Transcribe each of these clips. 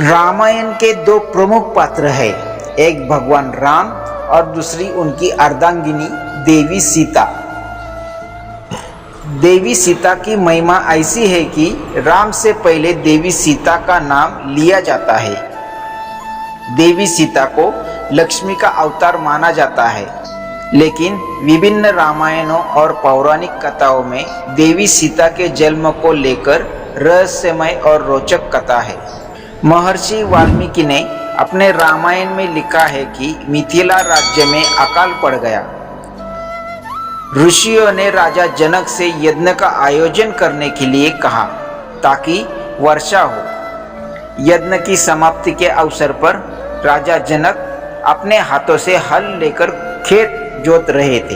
रामायण के दो प्रमुख पात्र हैं, एक भगवान राम और दूसरी उनकी अर्धांगिनी देवी सीता। देवी सीता की महिमा ऐसी है कि राम से पहले देवी सीता का नाम लिया जाता है। देवी सीता को लक्ष्मी का अवतार माना जाता है, लेकिन विभिन्न रामायणों और पौराणिक कथाओं में देवी सीता के जन्म को लेकर रहस्यमय और रोचक कथा है। महर्षि वाल्मीकि ने अपने रामायण में लिखा है कि मिथिला राज्य में अकाल पड़ गया। ऋषियों ने राजा जनक से यज्ञ का आयोजन करने के लिए कहा ताकि वर्षा हो। यज्ञ की समाप्ति के अवसर पर राजा जनक अपने हाथों से हल लेकर खेत जोत रहे थे।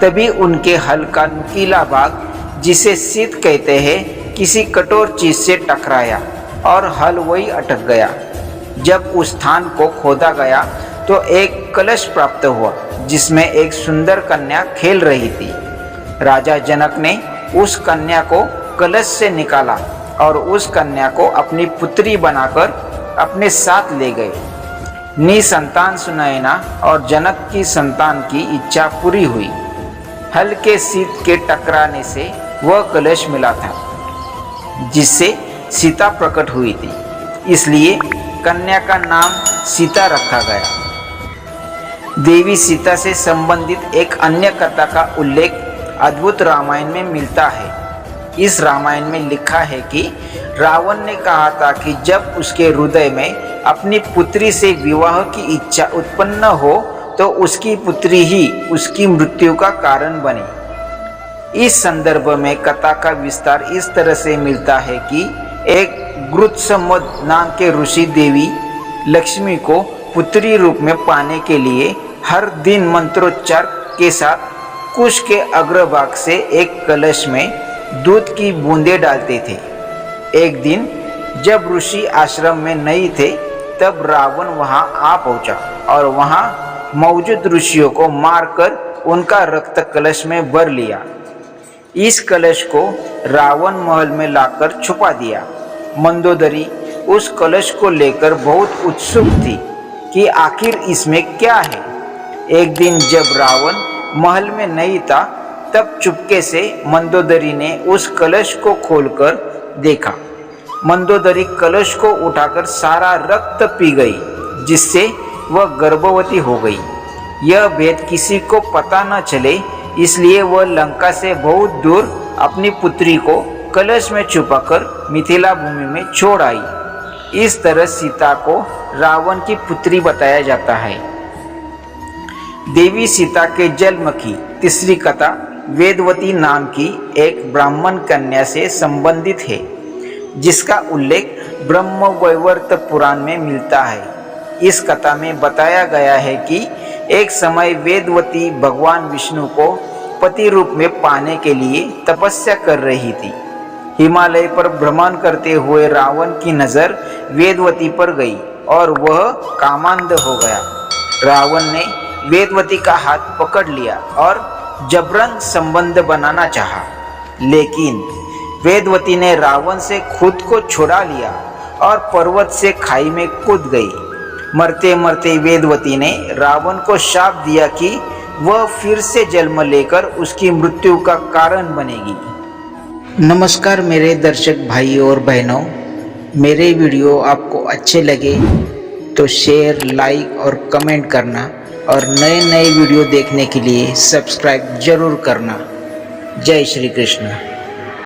तभी उनके हल का नुकीला भाग, जिसे शीत कहते हैं, किसी कठोर चीज से टकराया और हल वही अटक गया। जब उस स्थान को खोदा गया तो एक कलश प्राप्त हुआ जिसमें एक सुंदर कन्या खेल रही थी। राजा जनक ने उस कन्या को कलश से निकाला और उस कन्या को अपनी पुत्री बनाकर अपने साथ ले गए। निसंतान सुनैना और जनक की संतान की इच्छा पूरी हुई। हल्के शीत के टकराने से वह कलश मिला था जिससे सीता प्रकट हुई थी, इसलिए कन्या का नाम सीता रखा गया। देवी सीता से संबंधित एक अन्य कथा का उल्लेख अद्भुत रामायण में मिलता है। इस रामायण में लिखा है कि रावण ने कहा था कि जब उसके हृदय में अपनी पुत्री से विवाह की इच्छा उत्पन्न हो तो उसकी पुत्री ही उसकी मृत्यु का कारण बने। इस संदर्भ में कथा का विस्तार इस तरह से मिलता है कि एक गृत्समोद नाम के ऋषि देवी लक्ष्मी को पुत्री रूप में पाने के लिए हर दिन मंत्रोच्चार के साथ कुश के अग्रभाग से एक कलश में दूध की बूंदें डालते थे। एक दिन जब ऋषि आश्रम में नहीं थे तब रावण वहां आ पहुंचा और वहां मौजूद ऋषियों को मारकर उनका रक्त कलश में भर लिया। इस कलश को रावण महल में लाकर छुपा दिया। मंदोदरी उस कलश को लेकर बहुत उत्सुक थी कि आखिर इसमें क्या है। एक दिन जब रावण महल में नहीं था तब चुपके से मंदोदरी ने उस कलश को खोलकर देखा। मंदोदरी कलश को उठाकर सारा रक्त पी गई, जिससे वह गर्भवती हो गई। यह भेद किसी को पता न चले, इसलिए वह लंका से बहुत दूर अपनी पुत्री को कलश में छुपाकर मिथिला भूमि में छोड़ आई। इस तरह सीता को रावण की पुत्री बताया जाता है। देवी सीता के जन्म की तीसरी कथा वेदवती नाम की एक ब्राह्मण कन्या से संबंधित है, जिसका उल्लेख ब्रह्म वैवर्त पुराण में मिलता है। इस कथा में बताया गया है कि एक समय वेदवती भगवान विष्णु को पति रूप में पाने के लिए तपस्या कर रही थी। हिमालय पर भ्रमण करते हुए रावण की नज़र वेदवती पर गई और वह कामांध हो गया। रावण ने वेदवती का हाथ पकड़ लिया और जबरन संबंध बनाना चाहा, लेकिन वेदवती ने रावण से खुद को छुड़ा लिया और पर्वत से खाई में कूद गई। मरते मरते वेदवती ने रावण को शाप दिया कि वह फिर से जन्म लेकर उसकी मृत्यु का कारण बनेगी। नमस्कार मेरे दर्शक भाई और बहनों, मेरे वीडियो आपको अच्छे लगे तो शेयर, लाइक और कमेंट करना और नए नए वीडियो देखने के लिए सब्सक्राइब जरूर करना। जय श्री कृष्ण।